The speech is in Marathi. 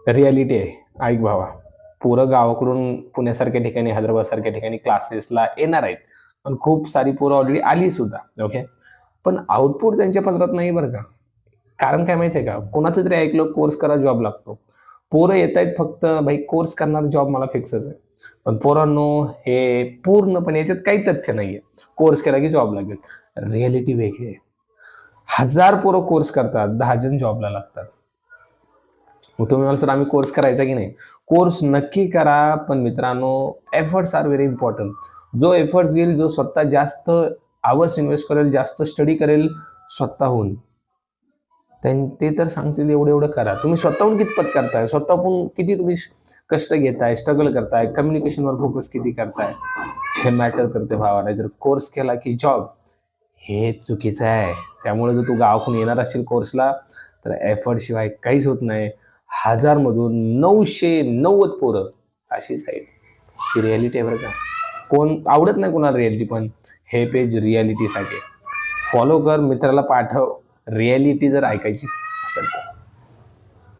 रियालिटी आहे. ऐक भावा, पोरं गावाकडून पुण्यासारख्या ठिकाणी, हैदराबादसारख्या ठिकाणी क्लासेसला येणार आहेत. पण खूप सारी पोरं ऑलरेडी आली सुद्धा. ओके. पण आउटपुट त्यांच्या पदरात नाही बरं का. कारण काय माहिती आहे का? कोणाचं तरी ऐकलं कोर्स करा जॉब लागतो. पोरं येतायत फक्त भाई कोर्स करणार जॉब मला फिक्सच आहे. पण पोरांनो हे पूर्णपणे याच्यात काही तथ्य नाहीये. कोर्स केला की जॉब लागेल. रिॲलिटी वेगळी आहे. 1000 पोरं कोर्स करतात, 10 जण जॉबला लागतात. मग तुम्ही मला सर आम्ही कोर्स करायचा की नाही? कोर्स नक्की करा, पण मित्रांनो एफर्ट्स आर व्हेरी इम्पॉर्टंट. जो एफर्ट्स घेईल, जो स्वतः जास्त आवर्स इन्व्हेस्ट करेल, जास्त स्टडी करेल स्वतःहून, ते तर सांगतील एवढं एवढं करा. तुम्ही स्वतःहून कितपत करताय, स्वतःहून किती तुम्ही कष्ट घेताय, स्ट्रगल करताय, कम्युनिकेशनवर फोकस किती करताय, हे मॅटर करते भावा. नाही तर कोर्स केला की जॉब, हे चुकीचं आहे. त्यामुळे जर तू गावाकडून येणार असेल कोर्सला तर एफर्ट शिवाय काहीच होत नाही. 1000 मधून 990 पोरं अशीच आहेत. ही रियालिटी आहे बरं का. कोण आवडत नाही कोणाला रियालिटी, पण हे पेज रियालिटीसाठी फॉलो कर, मित्राला पाठव. रियालिटी जर ऐकायची असेल तर.